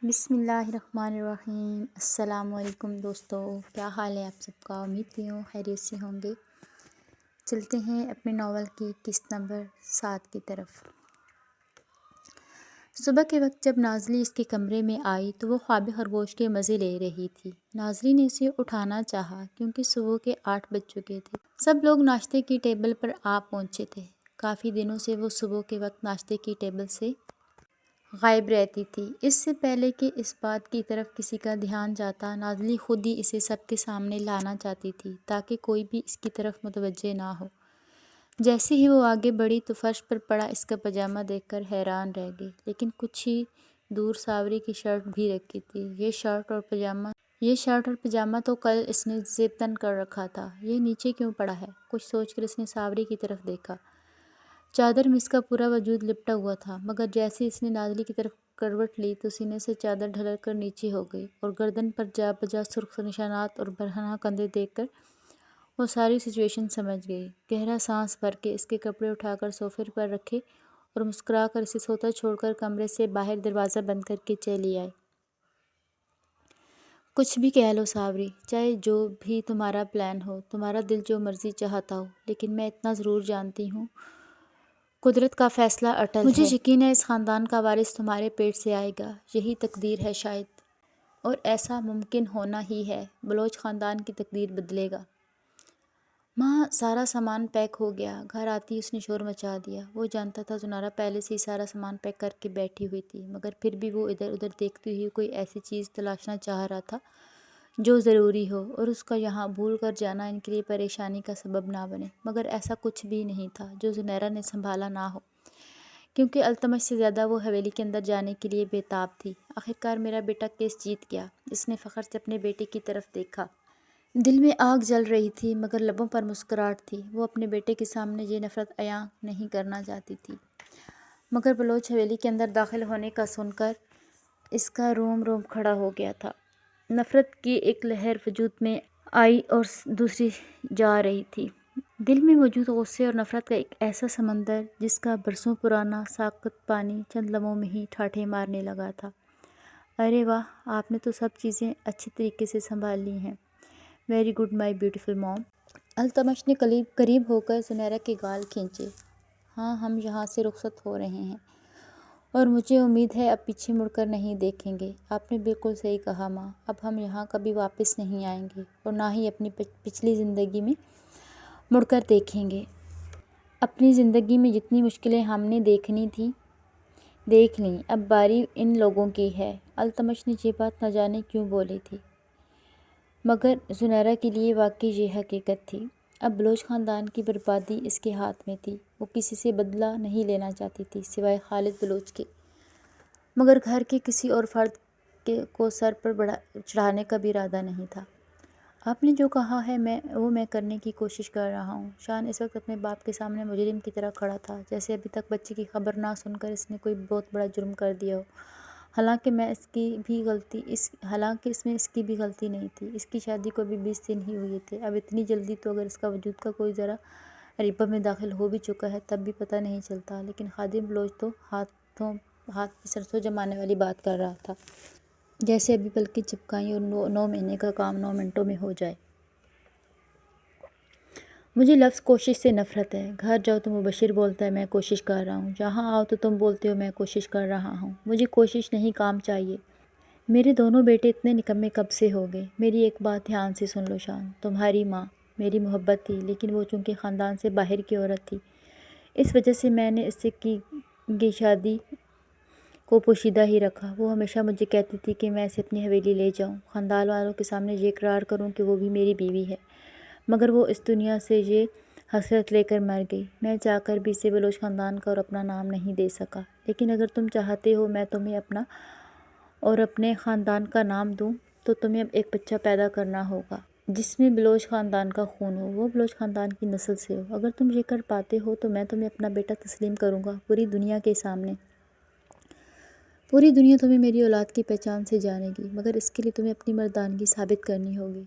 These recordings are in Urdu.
بسم اللہ الرحمن الرحیم۔ السلام علیکم دوستو، کیا حال ہے آپ سب کا؟ امید کی ہوں خیریت سے ہوں گے۔ چلتے ہیں اپنے ناول کی قسط نمبر 7 کی طرف۔ صبح کے وقت جب نازلی اس کے کمرے میں آئی تو وہ خواب خرگوش کے مزے لے رہی تھی۔ نازلی نے اسے اٹھانا چاہا کیونکہ صبح کے 8 بج چکے تھے۔ سب لوگ ناشتے کی ٹیبل پر آ پہنچے تھے۔ کافی دنوں سے وہ صبح کے وقت ناشتے کی ٹیبل سے غائب رہتی تھی۔ اس سے پہلے کہ اس بات کی طرف کسی کا دھیان جاتا، نازلی خود ہی اسے سب کے سامنے لانا چاہتی تھی تاکہ کوئی بھی اس کی طرف متوجہ نہ ہو۔ جیسے ہی وہ آگے بڑھی تو فرش پر پڑا اس کا پاجامہ دیکھ کر حیران رہ گئی، لیکن کچھ ہی دور ساوری کی شرٹ بھی رکھی تھی۔ یہ شرٹ اور پاجامہ تو کل اس نے ضبطاً کر رکھا تھا، یہ نیچے کیوں پڑا ہے؟ کچھ سوچ کر اس نے ساوری کی طرف دیکھا۔ چادر میں اس کا پورا وجود لپٹا ہوا تھا، مگر جیسے اس نے نازلی کی طرف کروٹ لی تو سینے سے چادر ڈھلک کر نیچے ہو گئی اور گردن پر جا بجا سرخ نشانات اور برہنہ کندھے دیکھ کر وہ ساری سچویشن سمجھ گئی۔ گہرا سانس بھر کے اس کے کپڑے اٹھا کر صوفے پر رکھے اور مسکرا کر اسے سوتا چھوڑ کر کمرے سے باہر دروازہ بند کر کے چلی آئی۔ کچھ بھی کہہ لو ساوری، چاہے جو بھی تمہارا پلان ہو، تمہارا دل جو مرضی چاہتا ہو، لیکن میں اتنا ضرور جانتی ہوں قدرت کا فیصلہ اٹل ہے۔ مجھے یقین ہے اس خاندان کا وارث تمہارے پیٹ سے آئے گا، یہی تقدیر ہے شاید، اور ایسا ممکن ہونا ہی ہے۔ بلوچ خاندان کی تقدیر بدلے گا۔ ماں، سارا سامان پیک ہو گیا۔ گھر آتی اس نے شور مچا دیا۔ وہ جانتا تھا زنارا پہلے سے ہی سارا سامان پیک کر کے بیٹھی ہوئی تھی، مگر پھر بھی وہ ادھر ادھر دیکھتی ہوئی کوئی ایسی چیز تلاشنا چاہ رہا تھا جو ضروری ہو اور اس کا یہاں بھول کر جانا ان کے لیے پریشانی کا سبب نہ بنے۔ مگر ایسا کچھ بھی نہیں تھا جو زنیرہ نے سنبھالا نہ ہو، کیونکہ التمش سے زیادہ وہ حویلی کے اندر جانے کے لیے بے تاب تھی۔ آخرکار میرا بیٹا کیس جیت گیا۔ اس نے فخر سے اپنے بیٹے کی طرف دیکھا۔ دل میں آگ جل رہی تھی مگر لبوں پر مسکراہٹ تھی۔ وہ اپنے بیٹے کے سامنے یہ نفرت عیاں نہیں کرنا چاہتی تھی، مگر بلوچ حویلی کے اندر داخل ہونے کا سن کر اس کا روم روم کھڑا ہو گیا تھا۔ نفرت کی ایک لہر وجود میں آئی اور دوسری جا رہی تھی۔ دل میں موجود غصے اور نفرت کا ایک ایسا سمندر جس کا برسوں پرانا ساکت پانی چند لمحوں میں ہی ٹھاٹھیں مارنے لگا تھا۔ ارے واہ، آپ نے تو سب چیزیں اچھی طریقے سے سنبھال لی ہیں۔ ویری گڈ مائی بیوٹیفل موم۔ التمش نے قریب ہو کر زنیرہ کے گال کھینچے۔ ہاں، ہم یہاں سے رخصت ہو رہے ہیں اور مجھے امید ہے اب پیچھے مڑ کر نہیں دیکھیں گے۔ آپ نے بالکل صحیح کہا ماں، اب ہم یہاں کبھی واپس نہیں آئیں گے اور نہ ہی اپنی پچھلی زندگی میں مڑ کر دیکھیں گے۔ اپنی زندگی میں جتنی مشکلیں ہم نے دیکھنی تھیں دیکھ لیں، اب باری ان لوگوں کی ہے۔ التمش نے یہ بات نہ جانے کیوں بولی تھی، مگر زنیرہ کے لیے واقعی یہ حقیقت تھی۔ اب بلوچ خاندان کی بربادی اس کے ہاتھ میں تھی۔ وہ کسی سے بدلہ نہیں لینا چاہتی تھی سوائے خالد بلوچ کے، مگر گھر کے کسی اور فرد کو سر پر چڑھانے کا بھی ارادہ نہیں تھا۔ آپ نے جو کہا ہے وہ میں کرنے کی کوشش کر رہا ہوں۔ شان اس وقت اپنے باپ کے سامنے مجرم کی طرح کھڑا تھا، جیسے ابھی تک بچے کی خبر نہ سن کر اس نے کوئی بہت بڑا جرم کر دیا ہو۔ حالانکہ اس میں اس کی بھی غلطی نہیں تھی۔ اس کی شادی کو ابھی 20 دن ہی ہوئے تھے۔ اب اتنی جلدی تو اگر اس کا وجود کا کوئی ذرہ ریبہ میں داخل ہو بھی چکا ہے تب بھی پتہ نہیں چلتا، لیکن خادم بلوچ تو ہاتھ پہ سرسوں جمانے والی بات کر رہا تھا، جیسے ابھی پلکیں چپکائیں اور 9 مہینے کا کام 9 منٹوں میں ہو جائے۔ مجھے لفظ کوشش سے نفرت ہے۔ گھر جاؤ تو مبشر بولتا ہے میں کوشش کر رہا ہوں، یہاں آؤ تو تم بولتے ہو میں کوشش کر رہا ہوں۔ مجھے کوشش نہیں، کام چاہیے۔ میرے دونوں بیٹے اتنے نکمے کب سے ہو گئے؟ میری ایک بات دھیان سے سن لو شان، تمہاری ماں میری محبت تھی، لیکن وہ چونکہ خاندان سے باہر کی عورت تھی، اس وجہ سے میں نے اس سے کی شادی کو پوشیدہ ہی رکھا۔ وہ ہمیشہ مجھے کہتی تھی کہ میں اسے اپنی حویلی لے جاؤں، خاندان والوں کے سامنے یہ اقرار کروں کہ وہ بھی میری بیوی ہے، مگر وہ اس دنیا سے یہ حسرت لے کر مر گئی۔ میں چاہ کر بھی اسے بلوچ خاندان کا اور اپنا نام نہیں دے سکا، لیکن اگر تم چاہتے ہو میں تمہیں اپنا اور اپنے خاندان کا نام دوں تو تمہیں اب ایک بچہ پیدا کرنا ہوگا جس میں بلوچ خاندان کا خون ہو، وہ بلوچ خاندان کی نسل سے ہو۔ اگر تم یہ کر پاتے ہو تو میں تمہیں اپنا بیٹا تسلیم کروں گا پوری دنیا کے سامنے۔ پوری دنیا تمہیں میری اولاد کی پہچان سے جانے گی، مگر اس کے لیے تمہیں اپنی مردانگی ثابت کرنی ہوگی۔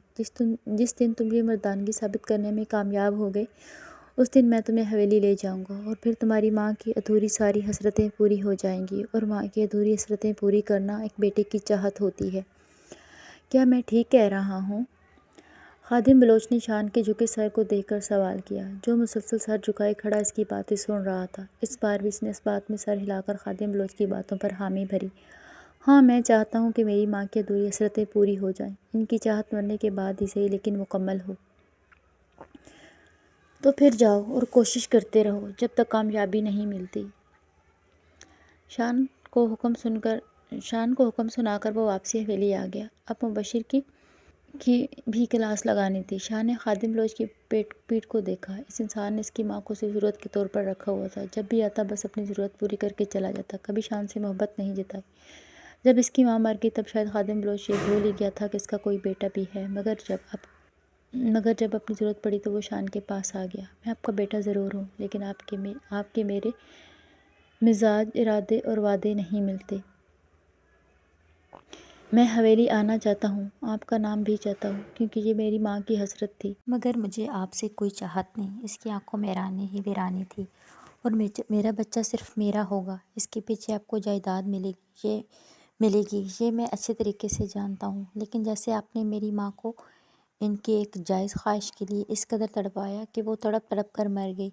جس دن تم یہ مردانگی ثابت کرنے میں کامیاب ہو گئے اس دن میں تمہیں حویلی لے جاؤں گا اور پھر تمہاری ماں کی ادھوری ساری حسرتیں پوری ہو جائیں گی، اور ماں کی ادھوری حسرتیں پوری کرنا ایک بیٹے کی چاہت ہوتی ہے۔ کیا میں ٹھیک کہہ رہا ہوں؟ خادم بلوچ نے شان کے جھکے سر کو دیکھ کر سوال کیا، جو مسلسل سر جھکائے کھڑا اس کی باتیں سن رہا تھا۔ اس بار بھی اس نے اس بات میں سر ہلا کر خادم بلوچ کی باتوں پر حامی بھری۔ ہاں، میں چاہتا ہوں کہ میری ماں کی ادھوری حسرتیں پوری ہو جائیں، ان کی چاہت مرنے کے بعد ہی صحیح لیکن مکمل ہو۔ تو پھر جاؤ اور کوشش کرتے رہو جب تک کامیابی نہیں ملتی۔ شان کو حکم سنا کر وہ واپسی حویلی آ گیا۔ اب مبشر کی بھی کلاس لگانی تھی۔ شاہ نے خادم بلوچ کی پیٹھ کو دیکھا۔ اس انسان نے اس کی ماں کو صرف ضرورت کے طور پر رکھا ہوا تھا۔ جب بھی آتا بس اپنی ضرورت پوری کر کے چلا جاتا، کبھی شان سے محبت نہیں جتائی۔ جب اس کی ماں مر گئی تب شاید خادم بلوچ یہ بھول ہی گیا تھا کہ اس کا کوئی بیٹا بھی ہے، مگر جب اپنی ضرورت پڑی تو وہ شان کے پاس آ گیا۔ میں آپ کا بیٹا ضرور ہوں، لیکن آپ کے میرے مزاج، ارادے اور وعدے نہیں ملتے۔ میں حویلی آنا چاہتا ہوں، آپ کا نام بھی چاہتا ہوں، کیونکہ یہ میری ماں کی حسرت تھی، مگر مجھے آپ سے کوئی چاہت نہیں۔ اس کی آنکھوں میں حیرانی ہی ویرانی تھی۔ اور میرا بچہ صرف میرا ہوگا، اس کے پیچھے آپ کو جائیداد ملے گی، یہ میں اچھے طریقے سے جانتا ہوں، لیکن جیسے آپ نے میری ماں کو ان کی ایک جائز خواہش کے لیے اس قدر تڑپایا کہ وہ تڑپ تڑپ کر مر گئی،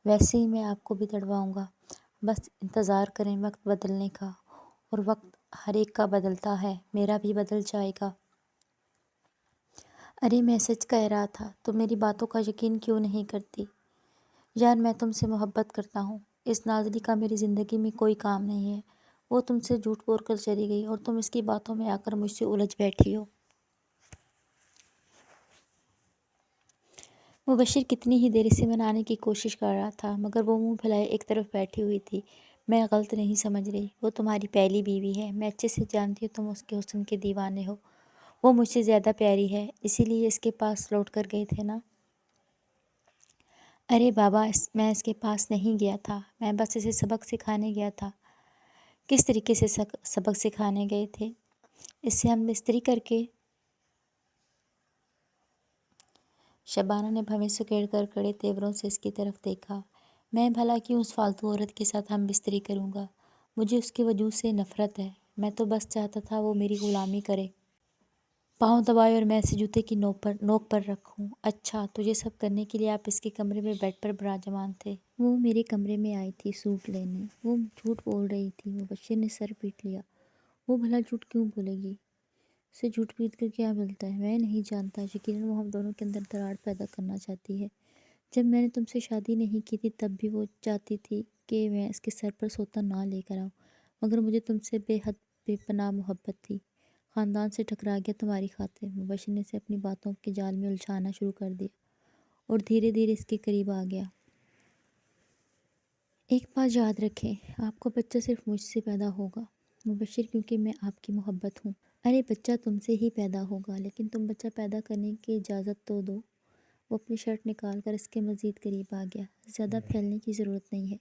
ویسے ہی میں آپ کو بھی تڑپاؤں گا۔ بس انتظار کریں وقت بدلنے کا، اور وقت ہر ایک کا بدلتا ہے، میرا بھی بدل جائے گا۔ ارے میں سچ کہہ رہا تھا، تم میری باتوں کا یقین کیوں نہیں کرتی؟ یار، میں تم سے محبت کرتا ہوں، اس نازلی کا میری زندگی میں کوئی کام نہیں ہے، وہ تم سے جھوٹ بول کر چلی گئی اور تم اس کی باتوں میں آ کر مجھ سے الجھ بیٹھی ہو۔ مبشر کتنی ہی دیر اسے منانے کی کوشش کر رہا تھا، مگر وہ منہ پھیلائے ایک طرف بیٹھی ہوئی تھی۔ میں غلط نہیں سمجھ رہی، وہ تمہاری پہلی بیوی ہے، میں اچھے سے جانتی ہوں تم اس کے حسن کے دیوانے ہو، وہ مجھ سے زیادہ پیاری ہے، اسی لیے اس کے پاس لوٹ کر گئے تھے نا؟ ارے بابا، میں اس کے پاس نہیں گیا تھا، میں بس اسے سبق سکھانے گیا تھا۔ کس طریقے سے سبق سکھانے گئے تھے؟ اس سے ہم مستری کر کے؟ شبانہ نے بھویں سکیڑ کر کڑے تیوروں سے اس کی طرف دیکھا۔ میں بھلا کیوں اس فالتو عورت کے ساتھ ہم بستری کروں گا؟ مجھے اس کے وجود سے نفرت ہے، میں تو بس چاہتا تھا وہ میری غلامی کرے، پاؤں دبائے اور میں اسے جوتے کی نوک پر رکھوں۔ اچھا، تو یہ سب کرنے کے لیے آپ اس کے کمرے میں بیڈ پر براجمان تھے؟ وہ میرے کمرے میں آئی تھی سوٹ لینے، وہ جھوٹ بول رہی تھی۔ مبشر نے سر پیٹ لیا۔ وہ بھلا جھوٹ کیوں بولے گی؟ اسے جھوٹ پیٹ کر کیا ملتا ہے؟ میں نہیں جانتا، یقیناً وہ ہم دونوں کے اندر دراڑ پیدا کرنا چاہتی ہے۔ جب میں نے تم سے شادی نہیں کی تھی تب بھی وہ چاہتی تھی کہ میں اس کے سر پر سوتا نہ لے کر آؤں، مگر مجھے تم سے بے حد بے پناہ محبت تھی، خاندان سے ٹکرا گیا تمہاری خاطر۔ مبشر نے اسے اپنی باتوں کے جال میں الجھانا شروع کر دیا اور دھیرے دھیرے اس کے قریب آ گیا۔ ایک بات یاد رکھیں، آپ کا بچہ صرف مجھ سے پیدا ہوگا مبشر، کیونکہ میں آپ کی محبت ہوں۔ ارے بچہ تم سے ہی پیدا ہوگا، لیکن تم بچہ پیدا کرنے کی اجازت تو دو۔ وہ اپنی شرٹ نکال کر اس کے مزید قریب آ گیا۔ زیادہ پھیلنے کی ضرورت نہیں ہے،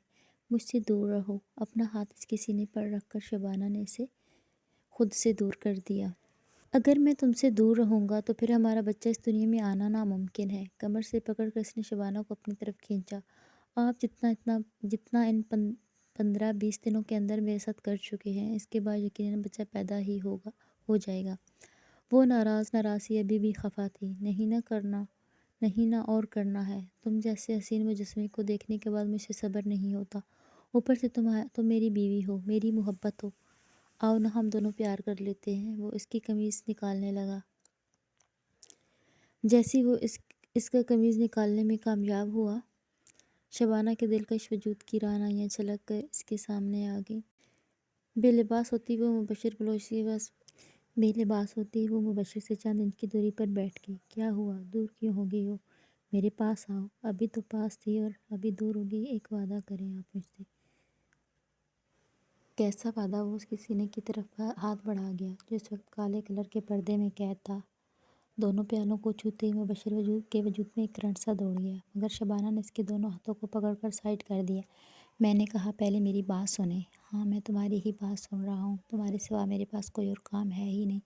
مجھ سے دور رہو۔ اپنا ہاتھ اس کے سینے پر رکھ کر شبانہ نے اسے خود سے دور کر دیا۔ اگر میں تم سے دور رہوں گا تو پھر ہمارا بچہ اس دنیا میں آنا ناممکن ہے۔ کمر سے پکڑ کر اس نے شبانہ کو اپنی طرف کھینچا۔ آپ جتنا ان 15-20 دنوں کے اندر میرے ساتھ کر چکے ہیں، اس کے بعد یقیناً بچہ پیدا ہی ہو جائے گا۔ وہ ناراض سی ابھی بھی خفا تھی۔ نہیں نہ اور کرنا ہے، تم جیسے حسین مجسمے کو دیکھنے کے بعد مجھ سے صبر نہیں ہوتا، اوپر سے تم میری بیوی ہو، میری محبت ہو، آؤ نہ ہم دونوں پیار کر لیتے ہیں۔ وہ اس کی قمیض نکالنے لگا۔ جیسی وہ اس کا قمیض نکالنے میں کامیاب ہوا، شبانہ کے دلکش وجود کی رعنائیاں چھلک کر اس کے سامنے آ گئیں۔ بے لباس ہوتی وہ مبشر سے چند انچ کی دوری پر بیٹھ گئی۔ کیا ہوا؟ دور کیوں ہو گئی ہو؟ میرے پاس آؤ۔ ابھی تو پاس تھی اور ابھی دور ہو گئی۔ ایک وعدہ کریں آپ مجھ سے۔ کیسا وعدہ؟ وہ اس کے سینے کی طرف ہاتھ بڑھا گیا جو اس وقت کالے کلر کے پردے میں قید تھا۔ دونوں پیالوں کو چھوتے ہی مبشر کے وجود میں ایک کرنٹ سا دوڑ گیا، مگر شبانہ نے اس کے دونوں ہاتھوں کو پکڑ کر سائڈ کر دیا۔ میں نے کہا پہلے میری بات سنیں۔ ہاں، میں تمہاری ہی بات سن رہا ہوں، تمہارے سوا میرے پاس کوئی اور کام ہے ہی نہیں۔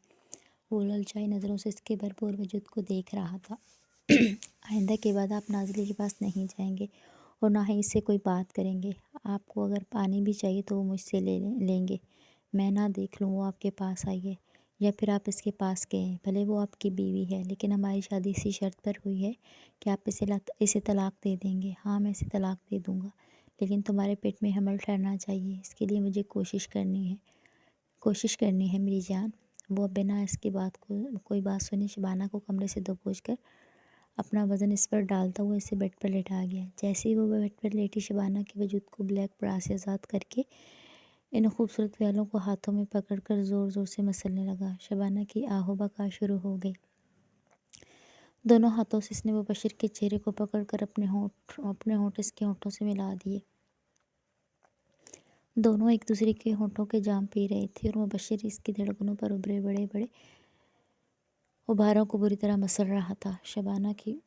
وہ للچائی نظروں سے اس کے بھرپور وجود کو دیکھ رہا تھا۔ آئندہ کے بعد آپ نازلی کے پاس نہیں جائیں گے اور نہ ہی اس سے کوئی بات کریں گے۔ آپ کو اگر پانی بھی چاہیے تو وہ مجھ سے لیں گے، میں نہ دیکھ لوں وہ آپ کے پاس آئی ہے یا پھر آپ اس کے پاس گئے ہیں۔ بھلے وہ آپ کی بیوی ہے، لیکن ہماری شادی اسی شرط پر ہوئی ہے کہ آپ اسے طلاق دے دیں گے۔ ہاں، میں اسے طلاق دے دوں گا، لیکن تمہارے پیٹ میں حمل ٹھہرنا چاہیے۔ اس کے لیے مجھے کوشش کرنی ہے میری جان۔ وہ بنا اس کی بات کو کوئی بات سنے شبانہ کو کمرے سے دبوچ کر اپنا وزن اس پر ڈالتا ہوا اسے بیڈ پر لٹا گیا۔ جیسے ہی وہ بیڈ پر لیٹی، شبانہ کے وجود کو بلیک برا سے آزاد کر کے ان خوبصورت پیالوں کو ہاتھوں میں پکڑ کر زور زور سے مسلنے لگا۔ شبانہ کی آہ و بکا شروع ہو گئی۔ دونوں ہاتھوں سے اس نے مبشر کے چہرے کو پکڑ کر اپنے ہونٹ اس کے ہونٹوں سے ملا دیے۔ دونوں ایک دوسرے کے ہونٹوں کے جام پی رہے تھے اور مبشر اس کی دھڑکنوں پر ابھرے بڑے بڑے غباروں کو بری طرح مسل رہا تھا۔ شبانہ کی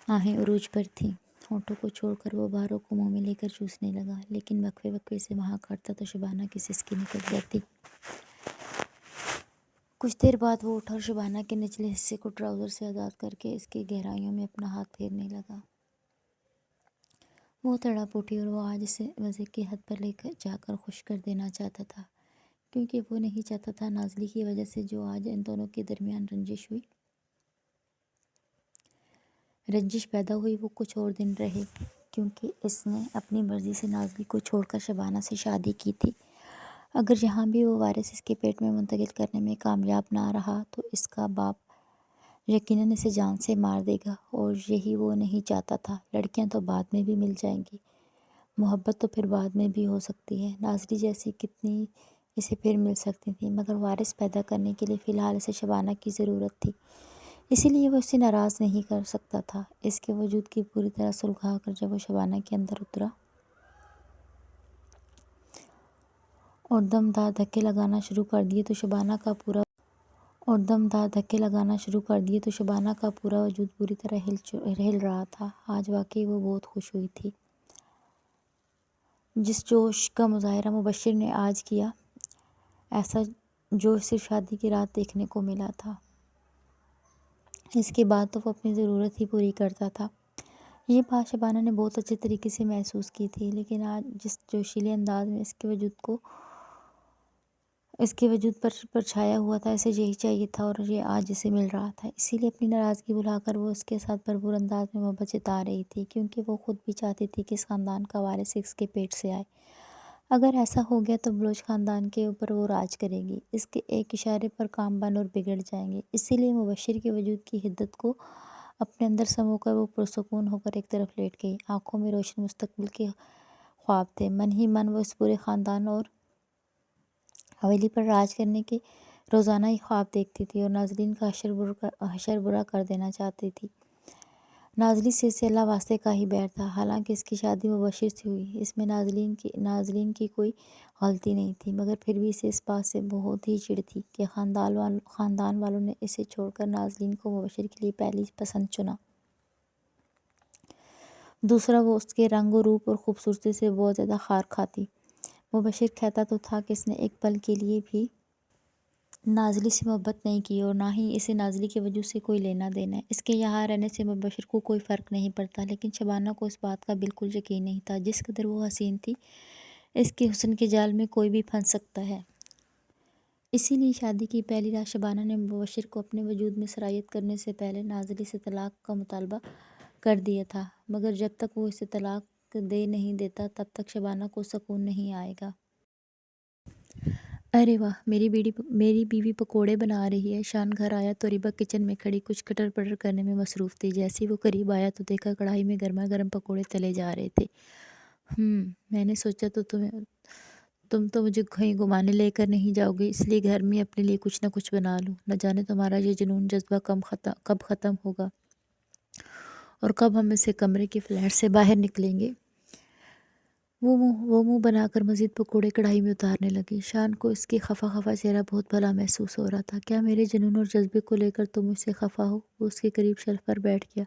آہیں عروج پر تھیں۔ ہونٹوں کو چھوڑ کر وہ غباروں کو منہ میں لے کر چوسنے لگا، لیکن وقفے وقفے سے وہاں کاٹتا تو شبانہ کی سسکی نکل جاتی۔ کچھ دیر بعد وہ اٹھا اور شبانہ کے نچلے حصے کو ٹراؤزر سے آزاد کر کے اس کی گہرائیوں میں اپنا ہاتھ پھیرنے لگا۔ وہ تڑپ اٹھی اور وہ آج اسے مزے کی حد پر لے جا کر خوش کر دینا چاہتا تھا، کیونکہ وہ نہیں چاہتا تھا نازلی کی وجہ سے جو آج ان دونوں کے درمیان رنجش پیدا ہوئی وہ کچھ اور دن رہے، کیونکہ اس نے اپنی مرضی سے نازلی کو چھوڑ کر شبانہ سے شادی کی تھی۔ اگر یہاں بھی وہ وائرس اس کے پیٹ میں منتقل کرنے میں کامیاب نہ رہا تو اس کا باپ یقیناً اسے جان سے مار دے گا، اور یہی وہ نہیں چاہتا تھا۔ لڑکیاں تو بعد میں بھی مل جائیں گی، محبت تو پھر بعد میں بھی ہو سکتی ہے، نازلی جیسی کتنی اسے پھر مل سکتی تھی، مگر وارث پیدا کرنے کے لیے فی الحال اسے شبانہ کی ضرورت تھی۔ اسی لیے وہ اسے ناراض نہیں کر سکتا تھا۔ اس کے وجود کی پوری طرح سلگھا کر جب وہ شبانہ کے اندر اترا اور دم دار دھکے لگانا شروع کر دیے تو شبانہ کا پورا وجود بری طرح ہل رہا تھا۔ آج واقعی وہ بہت خوش ہوئی تھی۔ جس جوش کا مظاہرہ مبشر نے آج کیا، ایسا جوش صرف شادی کی رات دیکھنے کو ملا تھا۔ اس کے بعد تو وہ اپنی ضرورت ہی پوری کرتا تھا۔ یہ بات شبانہ نے بہت اچھے طریقے سے محسوس کی تھی، لیکن آج جس جوشیلے انداز میں اس کے وجود پر چھایا ہوا تھا، اسے یہی چاہیے تھا اور یہ آج اسے مل رہا تھا۔ اسی لیے اپنی ناراضگی بھلا کر وہ اس کے ساتھ بھرپور انداز میں محبت جتا رہی تھی، کیونکہ وہ خود بھی چاہتی تھی کہ اس خاندان کا وارث اس کے پیٹ سے آئے۔ اگر ایسا ہو گیا تو بلوچ خاندان کے اوپر وہ راج کرے گی، اس کے ایک اشارے پر کام بن اور بگڑ جائیں گے۔ اسی لیے مبشر کے وجود کی حدت کو اپنے اندر سمو کر وہ پرسکون ہو کر ایک طرف لیٹ گئی۔ آنکھوں میں روشن مستقبل کے خواب تھے، من ہی من وہ اس پورے خاندان اور حویلی پر راج کرنے کے روزانہ ہی خواب دیکھتی تھی اور نازلین کا حشر برا کر دینا چاہتی تھی۔ نازلی سے اسے اللہ واسطے کا ہی بیر تھا، حالانکہ اس کی شادی مبشر سے ہوئی، اس میں نازلین کی کوئی غلطی نہیں تھی، مگر پھر بھی اسے اس بات سے بہت ہی چڑ تھی کہ خاندان والوں نے اسے چھوڑ کر نازلین کو مبشر کے لیے پہلی پسند چنا۔ دوسرا، وہ اس کے رنگ و روپ اور خوبصورتی سے بہت زیادہ خار کھاتی۔ مبشر کہتا تو تھا کہ اس نے ایک پل کے لیے بھی نازلی سے محبت نہیں کی اور نہ ہی اسے نازلی کے وجود سے کوئی لینا دینا ہے۔ اس کے یہاں رہنے سے مبشر کو کوئی فرق نہیں پڑتا، لیکن شبانہ کو اس بات کا بالکل یقین نہیں تھا۔ جس قدر وہ حسین تھی، اس کے حسن کے جال میں کوئی بھی پھنس سکتا ہے۔ اسی لیے شادی کی پہلی رات شبانہ نے مبشر کو اپنے وجود میں سرایت کرنے سے پہلے نازلی سے طلاق کا مطالبہ کر دیا تھا، مگر جب تک وہ اسے طلاق دے نہیں دیتا تب تک شبانہ کو سکون نہیں آئے گا۔ ارے واہ، میری بیوی پکوڑے بنا رہی ہے۔ شان گھر آیا تو ریبا کچن میں کھڑی کچھ کٹر پٹر کرنے میں مصروف تھی۔ جیسے ہی وہ قریب آیا تو دیکھا کڑھائی میں گرما گرم پکوڑے تلے جا رہے تھے۔ میں نے سوچا تو تم تو مجھے کہیں گھمانے لے کر نہیں جاؤ گی، اس لیے گھر میں اپنے لیے کچھ نہ کچھ بنا لوں۔ نہ جانے تمہارا یہ جنون جذبہ کب ختم ہوگا اور کب ہم اسے کمرے کے فلیٹ سے باہر نکلیں گے۔ وہ منہ بنا کر مزید پکوڑے کڑھائی میں اتارنے لگی۔ شان کو اس کی خفا چہرہ بہت بھلا محسوس ہو رہا تھا۔ کیا میرے جنون اور جذبے کو لے کر تم مجھ سے خفا ہو؟ وہ اس کے قریب شیلف پر بیٹھ گیا۔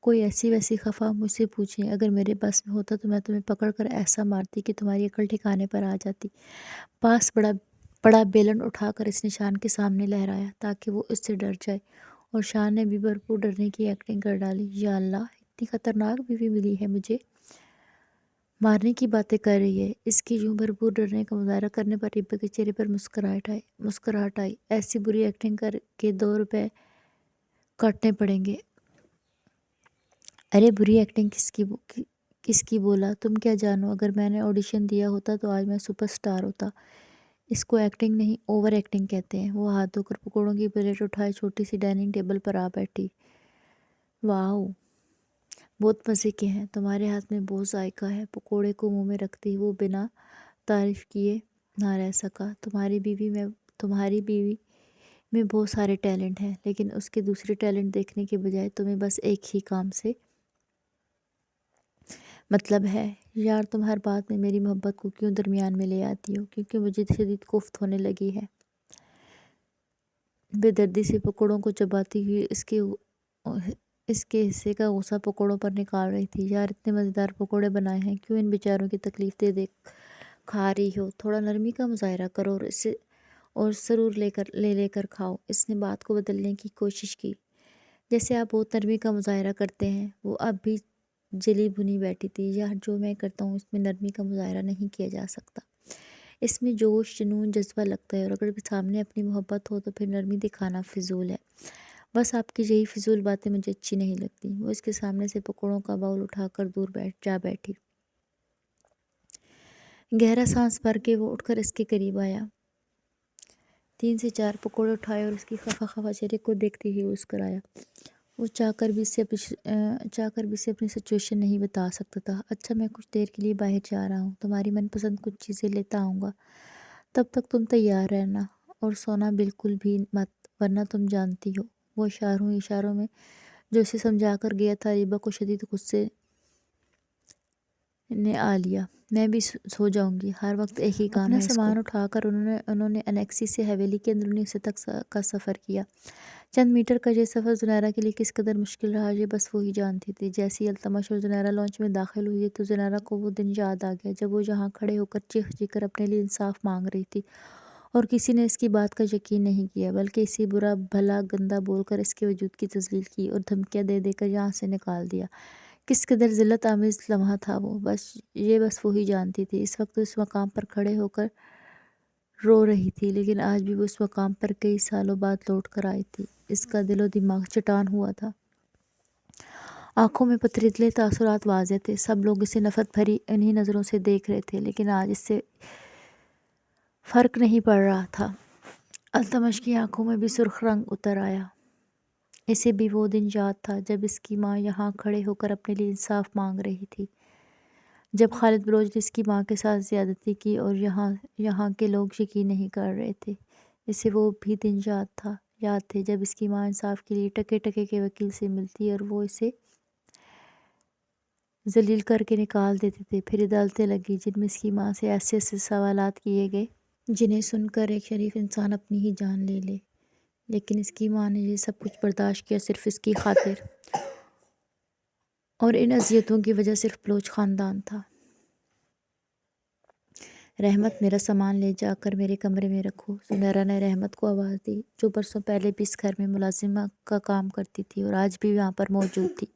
کوئی ایسی ویسی خفا مجھ سے پوچھیں، اگر میرے بس میں ہوتا تو میں تمہیں پکڑ کر ایسا مارتی کہ تمہاری عقل ٹھکانے پر آ جاتی۔ پاس بڑا بیلن اٹھا کر اس نے شان کے سامنے لہرایا تاکہ وہ اس سے ڈر جائے اور شاہ نے بھی بھرپور ڈرنے کی ایکٹنگ کر ڈالی۔ یا اللہ، اتنی خطرناک بیوی ملی ہے مجھے، مارنے کی باتیں کر رہی ہے۔ اس کی یوں بھرپور ڈرنے کا مظاہرہ کرنے پر ربا کے چہرے پر مسکراہٹ آئی۔ ایسی بری ایکٹنگ کر کے 2 روپے کاٹنے پڑیں گے۔ ارے بری ایکٹنگ کس کی بولا؟ تم کیا جانو؟ اگر میں نے آڈیشن دیا ہوتا تو آج میں سپر سٹار ہوتا۔ اس کو ایکٹنگ نہیں، اوور ایکٹنگ کہتے ہیں۔ وہ ہاتھ دھو کر پکوڑوں کی پلیٹ اٹھائے چھوٹی سی ڈائننگ ٹیبل پر آ بیٹھی۔ واؤ، بہت مزے کے ہیں، تمہارے ہاتھ میں بہت ذائقہ ہے۔ پکوڑے کو منہ میں رکھتی وہ بنا تعریف کیے نہ رہ سکا۔ تمہاری بیوی میں بہت سارے ٹیلنٹ ہیں، لیکن اس کے دوسرے ٹیلنٹ دیکھنے کے بجائے تمہیں بس ایک ہی کام سے مطلب ہے۔ یار، تم ہر بات میں میری محبت کو کیوں درمیان میں لے آتی ہو؟ کیونکہ مجھے شدید کوفت ہونے لگی ہے۔ بے دردی سے پکوڑوں کو چباتی ہوئی اس کے حصے کا غصہ پکوڑوں پر نکال رہی تھی۔ یار، اتنے مزیدار پکوڑے بنائے ہیں، کیوں ان بیچاروں کی تکلیف دے کھا رہی ہو؟ تھوڑا نرمی کا مظاہرہ کرو اور سرور لے کر کھاؤ۔ اس نے بات کو بدلنے کی کوشش کی۔ جیسے آپ بہت نرمی کا مظاہرہ کرتے ہیں۔ وہ اب بھی جلی بھنی بیٹھی تھی۔ یار، جو میں کرتا ہوں اس میں نرمی کا مظاہرہ نہیں کیا جا سکتا۔ اس میں جوش، جنون، جذبہ لگتا ہے، اور اگر سامنے اپنی محبت ہو تو پھر نرمی دکھانا فضول ہے۔ بس آپ کی یہی فضول باتیں مجھے اچھی نہیں لگتی۔ وہ اس کے سامنے سے پکوڑوں کا باؤل اٹھا کر دور جا بیٹھی۔ گہرا سانس بھر کے وہ اٹھ کر اس کے قریب آیا، 3 سے 4 پکوڑے اٹھائے اور اس کی خفا چہرے کو دیکھتے ہی مسکرایا۔ وہ چاہ کر بھی اسے اپنی سچویشن نہیں بتا سکتا تھا۔ اچھا، میں کچھ دیر کے لیے باہر جا رہا ہوں، تمہاری من پسند کچھ چیزیں لیتا آؤں گا، تب تک تم تیار رہنا، اور سونا بالکل بھی مت، ورنہ تم جانتی ہو۔ وہ اشاروں میں جو اسے سمجھا کر گیا تھا، ربا کو شدید غصے نے آ لیا۔ میں بھی سو جاؤں گی، ہر وقت ایک ہی کام ہے اس کو۔ اپنا سامان اٹھا کر انہوں نے انیکسی سے حویلی کے اندرونی حصے تک کا سفر کیا۔ چند میٹر کا یہ سفر زنیرہ کے لیے کس قدر مشکل رہا، یہ بس وہی جانتی تھی۔ جیسے ہی التمش اور زنیرہ لانچ میں داخل ہوئی تو زنیرہ کو وہ دن یاد آ گیا جب وہ یہاں کھڑے ہو کر چیخ کر اپنے لیے انصاف مانگ رہی تھی، اور کسی نے اس کی بات کا یقین نہیں کیا، بلکہ اسے برا بھلا گندا بول کر اس کے وجود کی تذلیل کی اور دھمکیاں دے کر یہاں سے نکال دیا۔ کس قدر ذلت آمیز لمحہ تھا وہ، بس وہی جانتی تھی۔ اس وقت اس مقام پر کھڑے ہو کر رو رہی تھی، لیکن آج بھی وہ اس مقام پر کئی سالوں بعد لوٹ کر آئی تھی۔ اس کا دل و دماغ چٹان ہوا تھا۔ آنکھوں میں پتریلے تاثرات واضح تھے۔ سب لوگ اسے نفرت بھری انہی نظروں سے دیکھ رہے تھے، لیکن آج اس سے فرق نہیں پڑ رہا تھا۔ التمش کی آنکھوں میں بھی سرخ رنگ اتر آیا۔ اسے بھی وہ دن یاد تھا جب اس کی ماں یہاں کھڑے ہو کر اپنے لیے انصاف مانگ رہی تھی، جب خالد بلوچ نے اس کی ماں کے ساتھ زیادتی کی اور یہاں کے لوگ یقین نہیں کر رہے تھے۔ اسے وہ بھی دن یاد تھے جب اس کی ماں انصاف کے لیے ٹکے کے وکیل سے ملتی اور وہ اسے ذلیل کر کے نکال دیتے تھے۔ پھر عدالتیں لگی جن میں اس کی ماں سے ایسے سوالات کیے گئے جنہیں سن کر ایک شریف انسان اپنی ہی جان لے لے، لیکن اس کی ماں نے یہ سب کچھ برداشت کیا صرف اس کی خاطر، اور ان اذیتوں کی وجہ صرف بلوچ خاندان تھا۔ رحمت، میرا سامان لے جا کر میرے کمرے میں رکھو، زنیرہ نے رحمت کو آواز دی، جو برسوں پہلے بھی اس گھر میں ملازمہ کا کام کرتی تھی اور آج بھی یہاں پر موجود تھی۔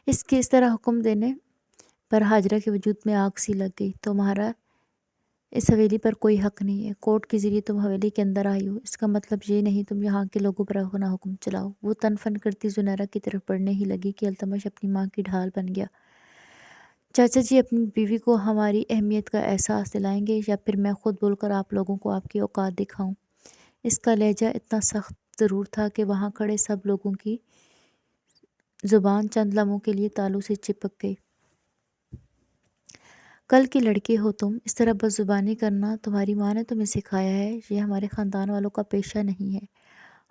اس کے اس طرح حکم دینے پر حاجرہ کے وجود میں آگ سی لگ گئی۔ تمہارا اس حویلی پر کوئی حق نہیں ہے۔ کورٹ کے ذریعے تم حویلی کے اندر آئی ہو، اس کا مطلب یہ نہیں تم یہاں کے لوگوں پر اپنا حکم چلاؤ۔ وہ تن فن کرتی زنیرہ کی طرف بڑھنے ہی لگی کہ التمش اپنی ماں کی ڈھال بن گیا۔ چاچا جی اپنی بیوی کو ہماری اہمیت کا احساس دلائیں گے، یا پھر میں خود بول کر آپ لوگوں کو آپ کی اوقات دکھاؤں؟ اس کا لہجہ اتنا سخت ضرور تھا کہ وہاں کھڑے سب لوگوں کی زبان چند لمحوں کے لیے تالو سے چپک گئی۔ کل کے لڑکے ہو تم، اس طرح بد زبانی کرنا تمہاری ماں نے تمہیں سکھایا ہے؟ یہ ہمارے خاندان والوں کا پیشہ نہیں ہے۔